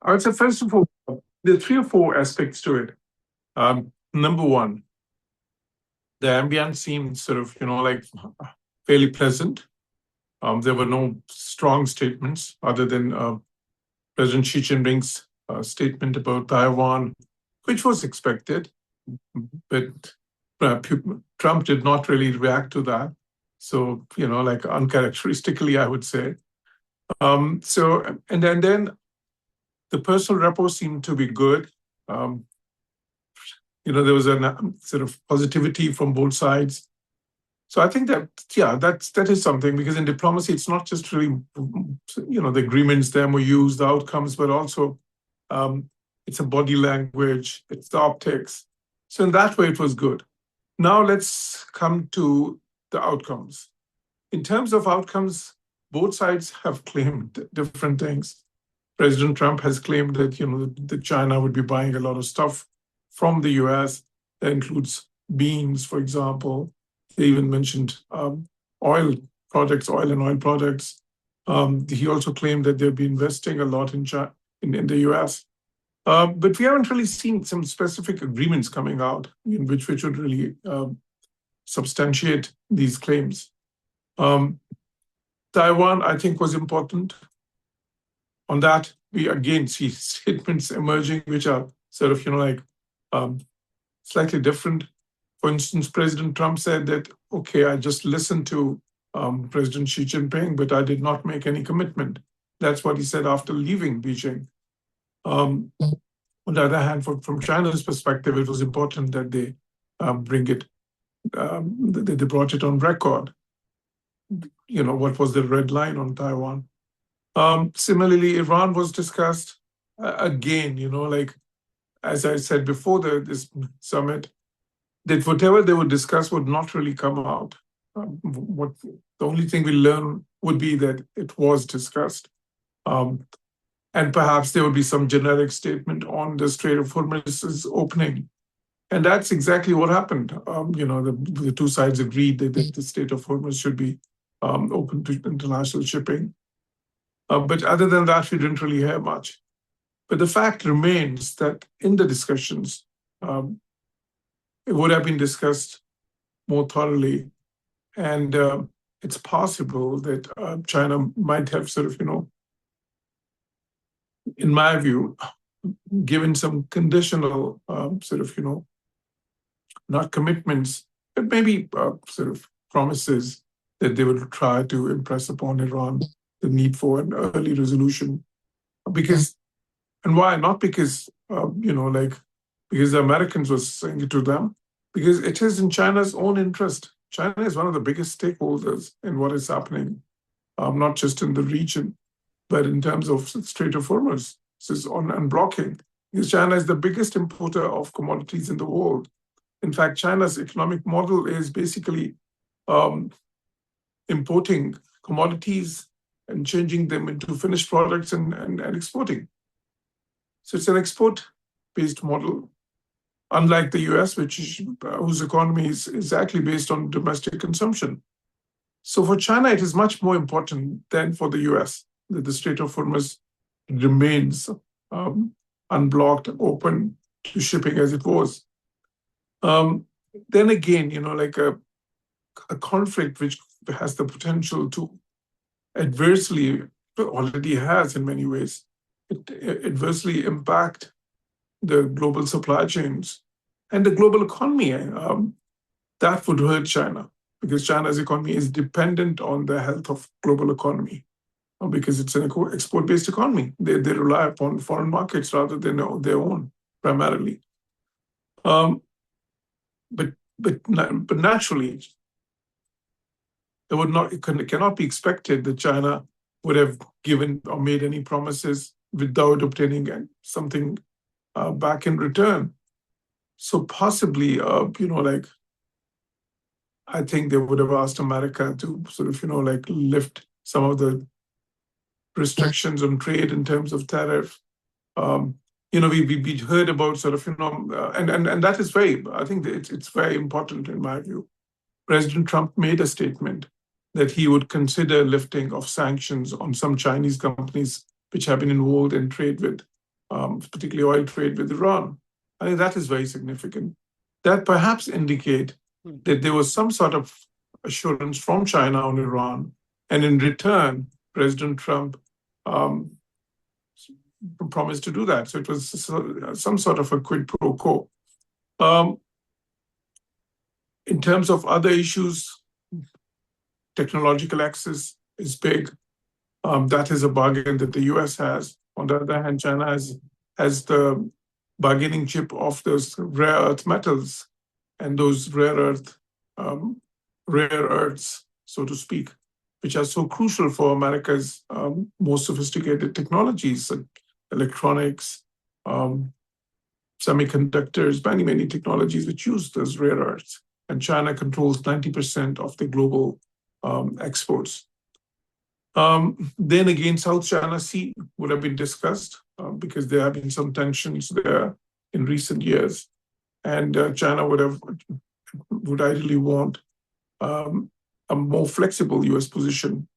I would say, first of all, there are three or four aspects to it. Number one, the ambience seemed sort of, like fairly pleasant. There were no strong statements other than President Xi Jinping's statement about Taiwan, which was expected, but Trump did not really react to that. So, like uncharacteristically, I would say. And then the personal rapport seemed to be good. There was a sort of positivity from both sides. So I think that is something, because in diplomacy, it's not just really, the agreements, the MOUs, the outcomes, but also it's a body language, it's the optics. So in that way, it was good. Now let's come to the outcomes. In terms of outcomes, both sides have claimed different things. President Trump has claimed that, that China would be buying a lot of stuff from the US. That includes beans, for example. They even mentioned oil and oil products. He also claimed that they'll be investing a lot in the US. But we haven't really seen some specific agreements coming out which would really substantiate these claims. Taiwan, I think, was important. On that, we again see statements emerging which are sort of, slightly different. For instance, President Trump said that, okay, I just listened to President Xi Jinping, but I did not make any commitment. That's what he said after leaving Beijing. On the other hand, from China's perspective, it was important that they they brought it on record. What was the red line on Taiwan? Similarly, Iran was discussed again, like, as I said before this summit, that whatever they would discuss would not really come out. The only thing we learn would be that it was discussed. And perhaps there would be some generic statement on the Strait of Hormuz's opening. And that's exactly what happened. The two sides agreed that the Strait of Hormuz should be open to international shipping. But other than that, we didn't really hear much. But the fact remains that in the discussions, it would have been discussed more thoroughly. And it's possible that China might have sort of, in my view, given some conditional sort of, not commitments, but maybe sort of promises that they would try to impress upon Iran the need for an early resolution. And why? Not because, because the Americans were saying it to them, because it is in China's own interest. China is one of the biggest stakeholders in what is happening, not just in the region, but in terms of Strait of Hormuz, on unblocking. Because China is the biggest importer of commodities in the world. In fact, China's economic model is basically importing commodities and changing them into finished products and exporting. So it's an export-based model, unlike the US, whose economy is exactly based on domestic consumption. So for China, it is much more important than for the US that the Strait of Hormuz remains unblocked, open to shipping as it was. Then again, like a conflict which has the potential to already has in many ways, adversely impact the global supply chains and the global economy. That would hurt China, because China's economy is dependent on the health of global economy, because it's an export-based economy. They rely upon foreign markets rather than their own, primarily. But naturally, it cannot be expected that China would have given or made any promises without obtaining something back in return. So possibly, I think they would have asked America to sort of, lift some of the restrictions on trade in terms of tariff. We heard about sort of, and that is I think that it's very important in my view. President Trump made a statement that he would consider lifting of sanctions on some Chinese companies which have been involved in trade with particularly oil trade with Iran. I think that is very significant. That perhaps indicate that there was some sort of assurance from China on Iran, and in return, President Trump promised to do that. So it was some sort of a quid pro quo. In terms of other issues, technological access is big. That is a bargain that the US has. On the other hand, China has the bargaining chip of those rare earth metals and those rare earths, so to speak, which are so crucial for America's most sophisticated technologies, like electronics, semiconductors, many technologies which use those rare earths. And China controls 90% of the global exports. Then again, South China Sea would have been discussed because there have been some tensions there in recent years. And China would ideally want a more flexible US position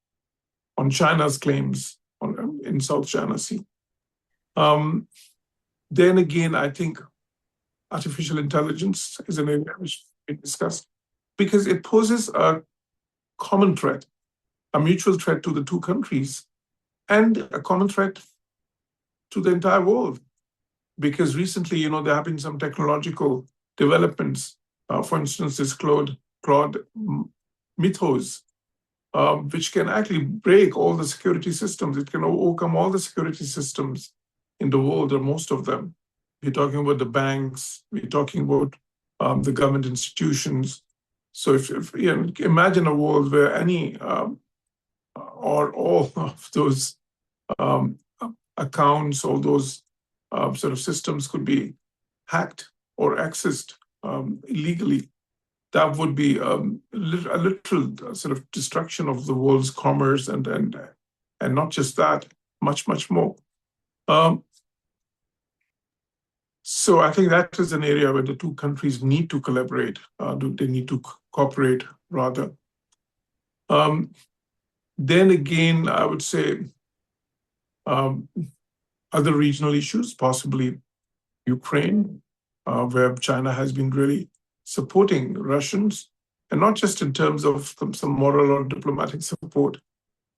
on China's claims in South China Sea. Then again, I think artificial intelligence is an area which we discussed because it poses a common threat, a mutual threat to the two countries, and a common threat to the entire world. Because recently, there have been some technological developments. For instance, this Claude Mythos, which can actually break all the security systems. It can overcome all the security systems in the world, or most of them. We're talking about the banks. We're talking about the government institutions. So if imagine a world where any or all of those accounts, all those sort of systems could be hacked or accessed illegally, that would be a literal sort of destruction of the world's commerce and not just that, much more. So I think that is an area where the two countries need to collaborate. They need to cooperate rather. Then again, I would say other regional issues, possibly Ukraine, where China has been really supporting Russians, and not just in terms of some moral or diplomatic support.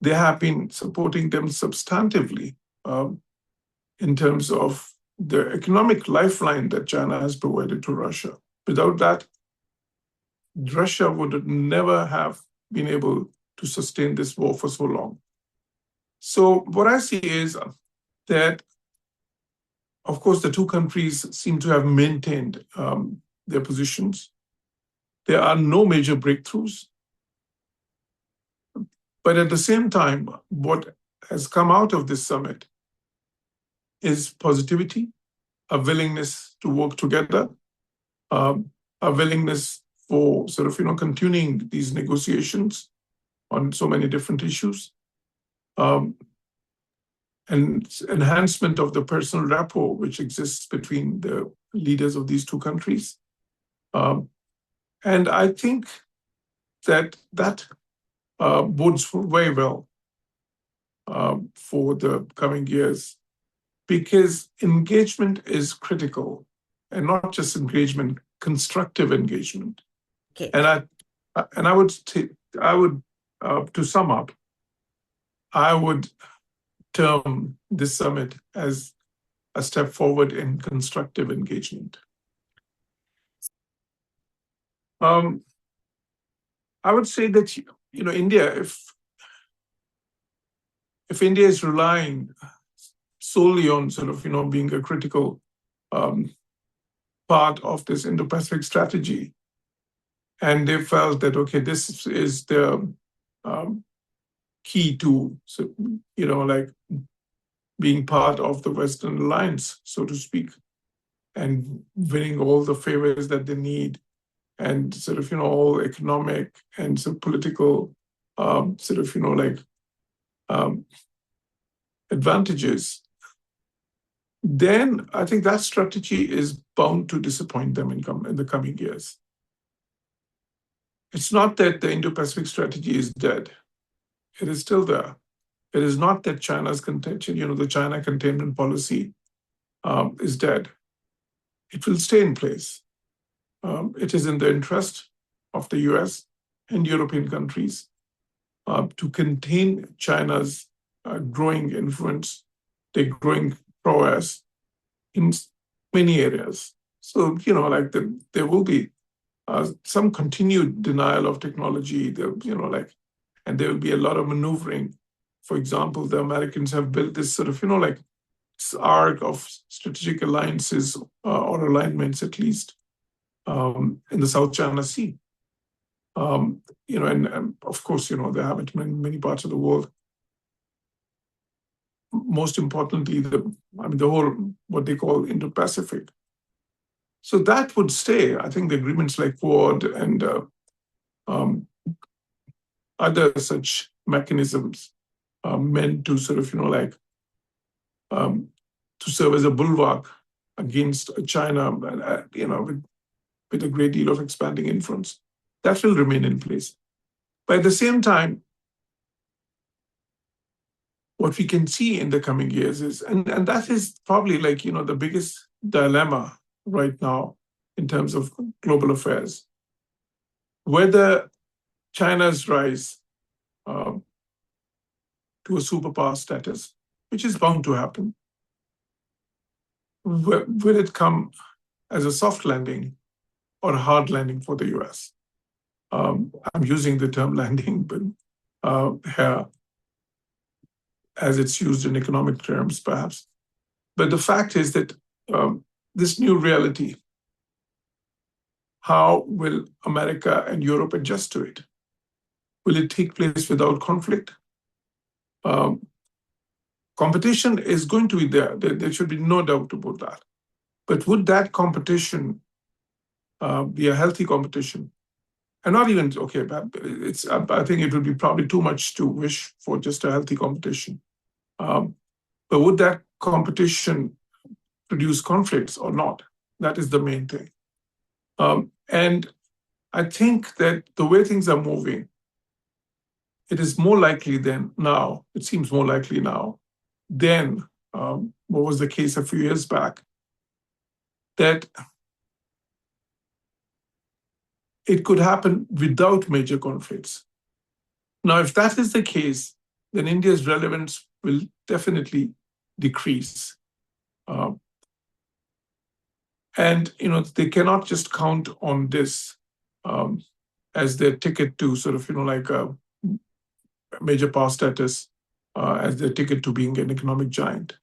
They have been supporting them substantively in terms of the economic lifeline that China has provided to Russia. Without that, Russia would never have been able to sustain this war for so long. So what I see is that, of course, the two countries seem to have maintained their positions. There are no major breakthroughs. But at the same time, what has come out of this summit is positivity, a willingness to work together, a willingness for sort of, continuing these negotiations on so many different issues, and enhancement of the personal rapport which exists between the leaders of these two countries. And I think that bodes very well for the coming years, because engagement is critical, and not just engagement, constructive engagement. Okay. And I would to sum up, I would term this summit as a step forward in constructive engagement. I would say that India, if India is relying solely on sort of being a critical part of this Indo-Pacific strategy, and they felt that this is the key to like being part of the Western alliance, so to speak, and winning all the favors that they need, and sort of all economic and some political sort of advantages, then I think that strategy is bound to disappoint them in the coming years. It's not that the Indo-Pacific strategy is dead. It is still there. It is not that China's contention, the China containment policy is dead. It will stay in place. It is in the interest of the US and European countries to contain China's growing influence, their growing prowess in many areas. So, there will be some continued denial of technology, and there will be a lot of maneuvering. For example, the Americans have built this sort of, this arc of strategic alliances or alignments, at least, in the South China Sea. And of course, they have it in many parts of the world. Most importantly, the whole, what they call Indo-Pacific. So that would stay. I think the agreements like Quad and other such mechanisms meant to sort of, to serve as a bulwark against China, with a great deal of expanding influence. That will remain in place. But at the same time, what we can see in the coming years is, and that is probably the biggest dilemma right now in terms of global affairs, whether China's rise to a superpower status, which is bound to happen, will it come as a soft landing or a hard landing for the US? I'm using the term landing, but here, as it's used in economic terms, perhaps. But the fact is that this new reality, how will America and Europe adjust to it? Will it take place without conflict? Competition is going to be there. There should be no doubt about that. But would that competition be a healthy competition? And not even, okay, I think it would be probably too much to wish for just a healthy competition. But would that competition produce conflicts or not? That is the main thing. And I think that the way things are moving, it is more likely than now, it seems more likely now than what was the case a few years back, that it could happen without major conflicts. Now, if that is the case, then India's relevance will definitely decrease. And they cannot just count on this as their ticket to sort of, a major power status, as their ticket to being an economic giant.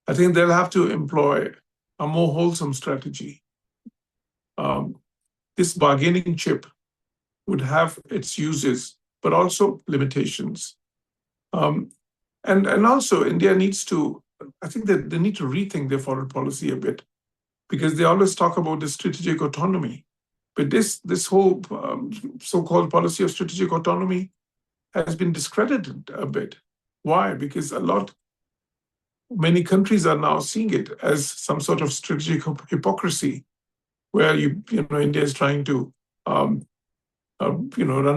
I think they'll have to employ a more wholesome strategy. This bargaining chip would have its uses, but also limitations. And also India needs to, I think that they need to rethink their foreign policy a bit, because they always talk about the strategic autonomy. But this whole so-called policy of strategic autonomy has been discredited a bit. Why? Because many countries are now seeing it as some sort of strategic hypocrisy, where India is trying to run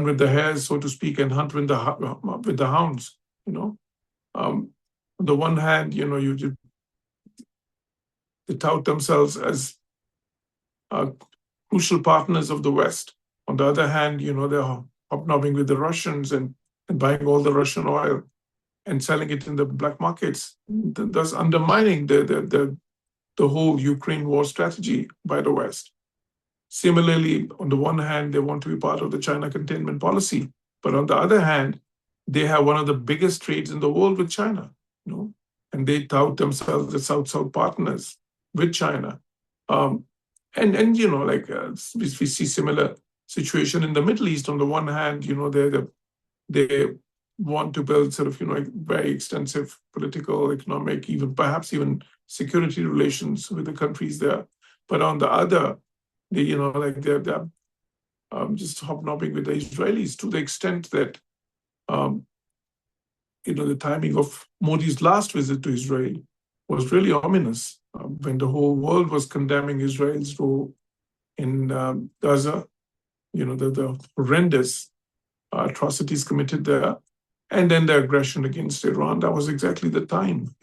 with the hares, so to speak, and hunt with the hounds. On the one hand, they tout themselves as crucial partners of the West. On the other hand, they're hobnobbing with the Russians and buying all the Russian oil and selling it in the black markets, thus undermining the whole Ukraine war strategy by the West. Similarly, on the one hand, they want to be part of the China containment policy, but on the other hand, they have one of the biggest trades in the world with China, and they tout themselves as South-South partners with China. We see similar situation in the Middle East. On the one hand, they want to build sort of, very extensive political, economic, perhaps even security relations with the countries there. But on the other, they're just hobnobbing with the Israelis to the extent that, the timing of Modi's last visit to Israel was really ominous, when the whole world was condemning Israel's role in Gaza, the horrendous atrocities committed there, and then the aggression against Iran. That was exactly the time,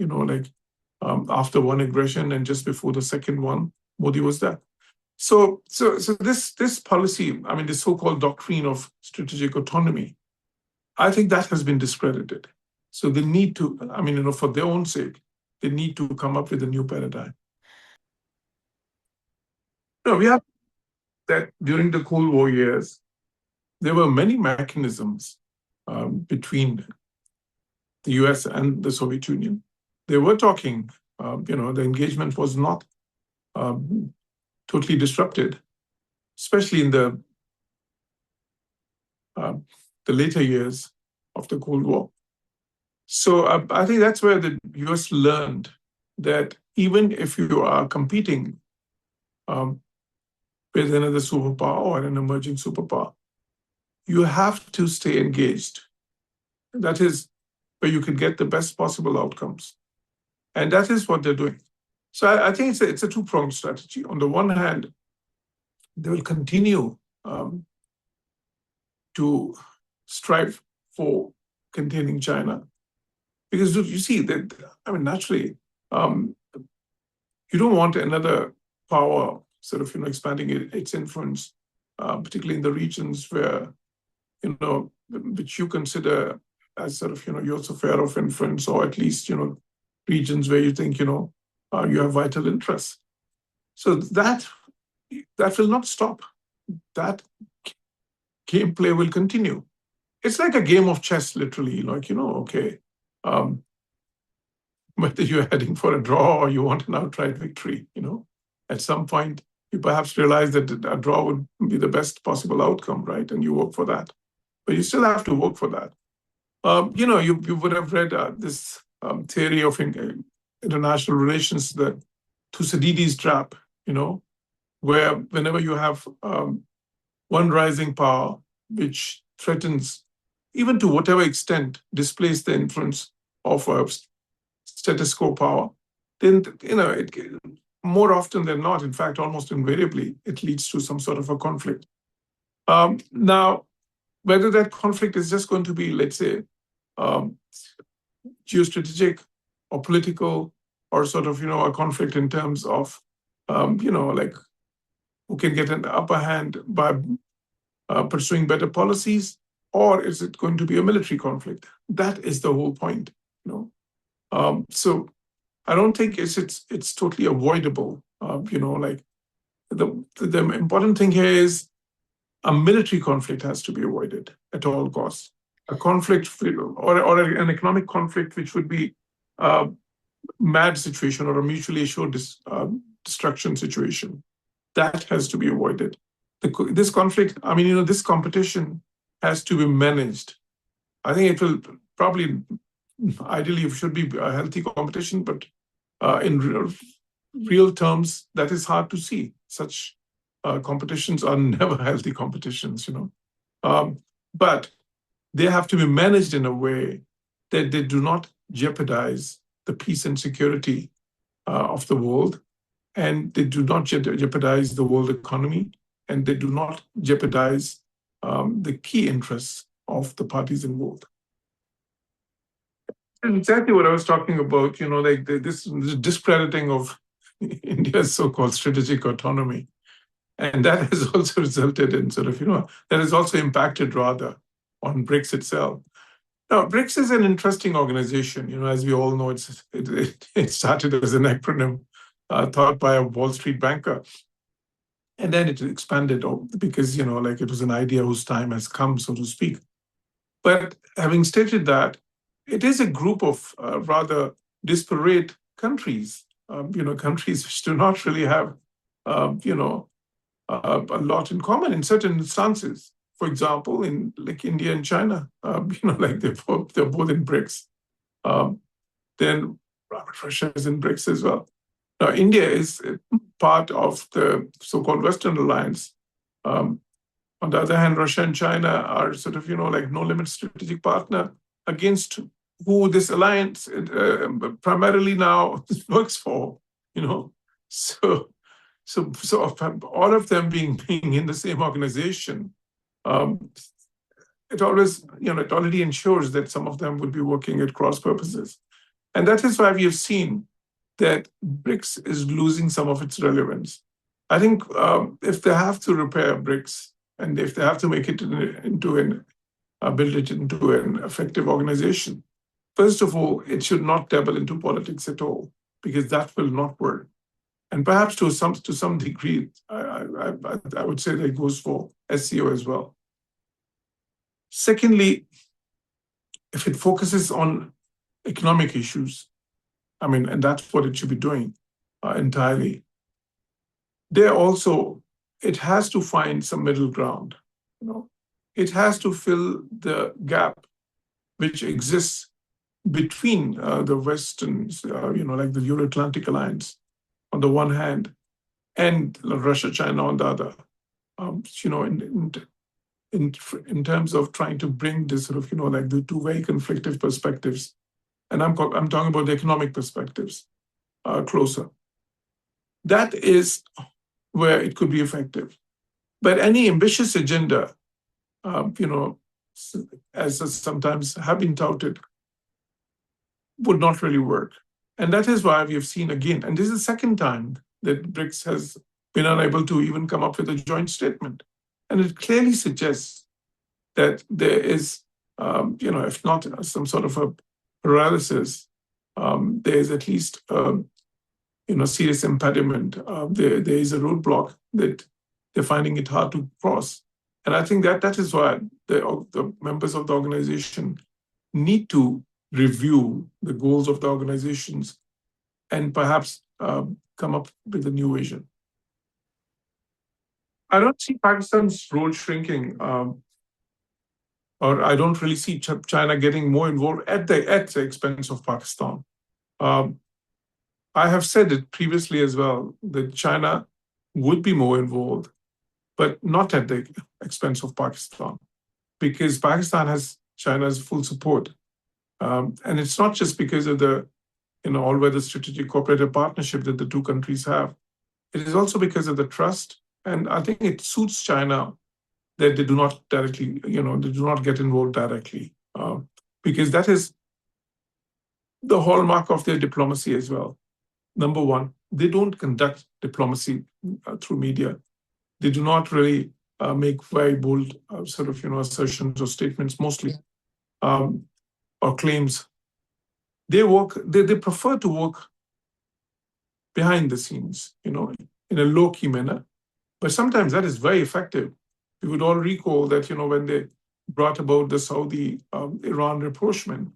after one aggression and just before the second one, Modi was there. So this policy, I mean, the so-called doctrine of strategic autonomy, I think that has been discredited. So they need to, I mean, for their own sake, they need to come up with a new paradigm. No, we have that during the Cold War years, there were many mechanisms between the US and the Soviet Union. They were talking, the engagement was not totally disrupted, especially in the later years of the Cold War. So I think that's where the US learned that even if you are competing with another superpower or an emerging superpower, you have to stay engaged. That is where you can get the best possible outcomes. And that is what they're doing. So I think it's a two-pronged strategy. On the one hand, they will continue to strive for containing China. Because you see that, I mean, naturally, you don't want another power sort of, expanding its influence, particularly in the regions where, which you consider as sort of, your sphere of influence, or at least, regions where you think, you have vital interests. So that will not stop. That gameplay will continue. It's like a game of chess, literally, okay, whether you're heading for a draw or you want an outright victory, at some point you perhaps realize that a draw would be the best possible outcome, right? And you work for that. But you still have to work for that. You would have read this theory of international relations, the Thucydides trap, where whenever you have one rising power which threatens, even to whatever extent, displace the influence of a status quo power, then, more often than not, in fact, almost invariably, it leads to some sort of a conflict. Now, whether that conflict is just going to be, let's say, geostrategic or political, or sort of, a conflict in terms of, like who can get an upper hand by pursuing better policies, or is it going to be a military conflict? That is the whole point, So I don't think it's totally avoidable. Like the important thing here is a military conflict has to be avoided at all costs. A conflict or an economic conflict which would be a mad situation or a mutually assured destruction situation, that has to be avoided. This conflict, I mean, this competition has to be managed. I think it will probably, ideally, it should be a healthy competition, but in real terms, that is hard to see. Such competitions are never healthy competitions, but they have to be managed in a way that they do not jeopardize the peace and security of the world, and they do not jeopardize the world economy, and they do not jeopardize the key interests of the parties involved. Exactly what I was talking about, like this discrediting of India's so-called strategic autonomy. And that has also resulted in sort of, that has also impacted rather on BRICS itself. Now, BRICS is an interesting organization. As we all know, it started as an acronym thought by a Wall Street banker. And then it expanded because, like it was an idea whose time has come, so to speak. But having stated that, it is a group of rather disparate countries, countries which do not really have, a lot in common in certain instances. For example, in like India and China, like they're both in BRICS. Then Russia is in BRICS as well. Now, India is part of the so-called Western alliance. On the other hand, Russia and China are sort of, like no-limit strategic partner against who this alliance primarily now works for, So all of them being in the same organization, it already ensures that some of them would be working at cross purposes. And that is why we have seen that BRICS is losing some of its relevance. I think if they have to repair BRICS and if they have to make it into an build it into an effective organization, first of all, it should not dabble into politics at all, because that will not work. And perhaps to some degree, I would say that goes for SEO as well. Secondly, if it focuses on economic issues, and that's what it should be doing entirely. There also, it has to find some middle ground. It has to fill the gap which exists between the Western, like the Euro-Atlantic Alliance on the one hand, and Russia, China on the other. In terms of trying to bring this sort of, like the two very conflictive perspectives, and I'm talking about the economic perspectives, closer. That is where it could be effective. But any ambitious agenda, as sometimes have been touted, would not really work. And that is why we have seen again, and this is the second time that BRICS has been unable to even come up with a joint statement. And it clearly suggests that there is, if not some sort of a paralysis, there is at least, serious impediment. There is a roadblock that they're finding it hard to cross. And I think that is why the members of the organization need to review the goals of the organizations and perhaps come up with a new vision. I don't see Pakistan's role shrinking, or I don't really see China getting more involved at the expense of Pakistan. I have said it previously as well, that China would be more involved, but not at the expense of Pakistan, because Pakistan has China's full support. And it's not just because of the, all-weather strategic cooperative partnership that the two countries have. It is also because of the trust. And I think it suits China that they do not directly, they do not get involved directly, because that is the hallmark of their diplomacy as well. Number one, they don't conduct diplomacy through media. They do not really make very bold assertions or statements mostly, or claims. They prefer to work behind the scenes, in a low-key manner. But sometimes that is very effective. We would all recall that, when they brought about the Saudi-Iran rapprochement,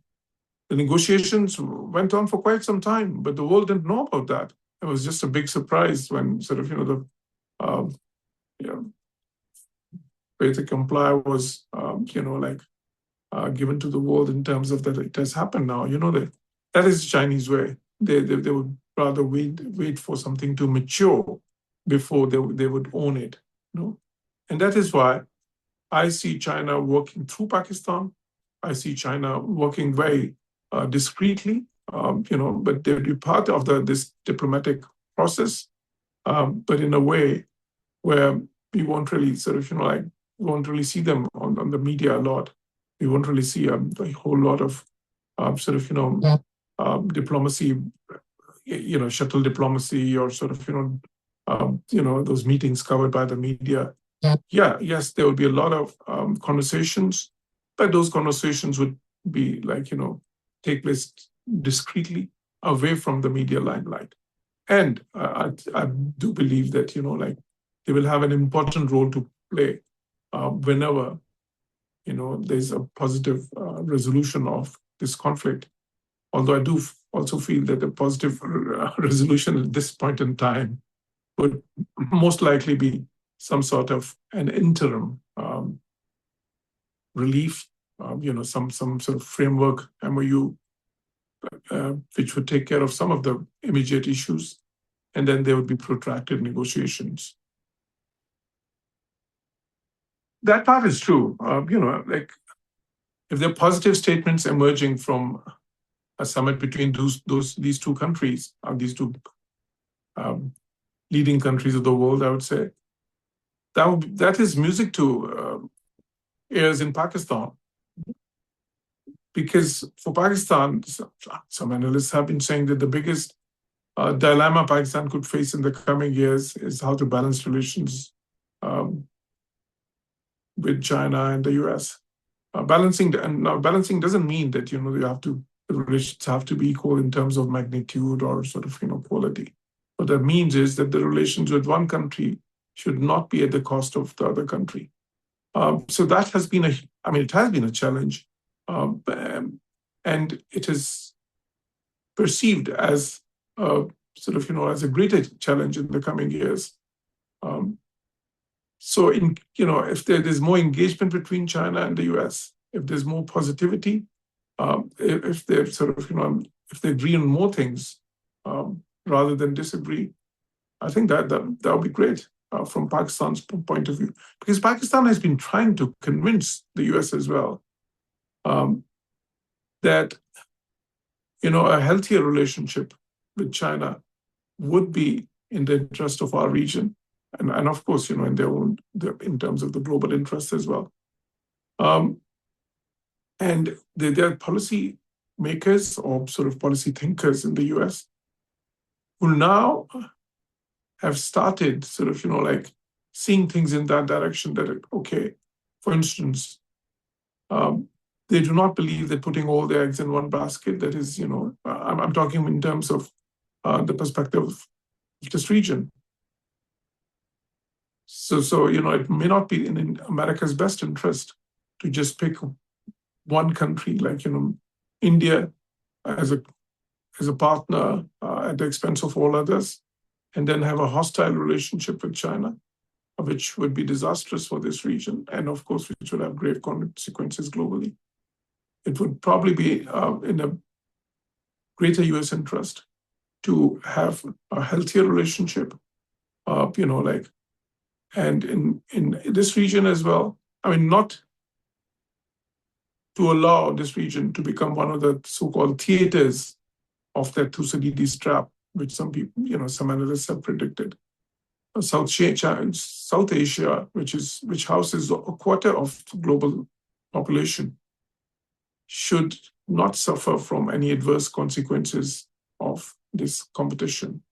the negotiations went on for quite some time, but the world didn't know about that. It was just a big surprise when the way to comply was, given to the world in terms of that it has happened now. That is the Chinese way. They would rather wait for something to mature before they would own it. And that is why I see China working through Pakistan. I see China working very discreetly, but they would be part of this diplomatic process, but in a way where we won't really we won't really see them on the media a lot. We won't really see a whole lot of diplomacy, shuttle diplomacy, or those meetings covered by the media. Yes, there will be a lot of conversations, but those conversations would be take place discreetly away from the media limelight. And I do believe that, they will have an important role to play whenever, there's a positive resolution of this conflict. Although I do also feel that a positive resolution at this point in time would most likely be some sort of an interim relief, some sort of framework MOU, which would take care of some of the immediate issues, and then there would be protracted negotiations. That part is true. If there are positive statements emerging from a summit between these two countries, these two leading countries of the world, I would say, that is music to ears in Pakistan. Because for Pakistan, some analysts have been saying that the biggest dilemma Pakistan could face in the coming years is how to balance relations um, with China and the US. Balancing doesn't mean that the relations have to be equal in terms of magnitude or sort of quality. What that means is that the relations with one country should not be at the cost of the other country. So that has been it has been a challenge, and it is perceived as as a greater challenge in the coming years. So if there's more engagement between China and the US, if there's more positivity, if they if they agree on more things rather than disagree, I think that would be great from Pakistan's point of view, because Pakistan has been trying to convince the US as well that a healthier relationship with China would be in the interest of our region, and of course, in in terms of the global interest as well. And there are policy makers or sort of policy thinkers in the US who now have started seeing things in that direction, that, okay, for instance, they do not believe that putting all their eggs in one basket, that is, I'm talking in terms of the perspective of this region. So it may not be in America's best interest to just pick one country, like India as a partner at the expense of all others, and then have a hostile relationship with China, which would be disastrous for this region, and of course, which would have grave consequences globally. It would probably be in a greater US interest to have a healthier relationship, and in this region as well. Not to allow this region to become one of the so-called theaters of that Thucydides trap, which some people, some analysts have predicted. South Asia, which houses a quarter of the global population, should not suffer from any adverse consequences of this competition,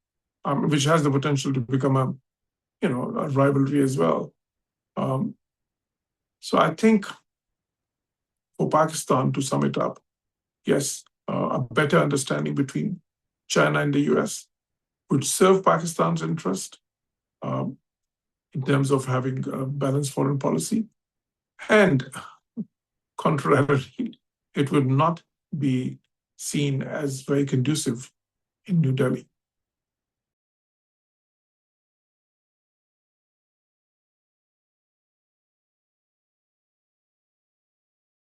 which has the potential to become a rivalry as well. So I think for Pakistan, to sum it up, yes, a better understanding between China and the US would serve Pakistan's interest in terms of having a balanced foreign policy. And contrarily, it would not be seen as very conducive in New Delhi.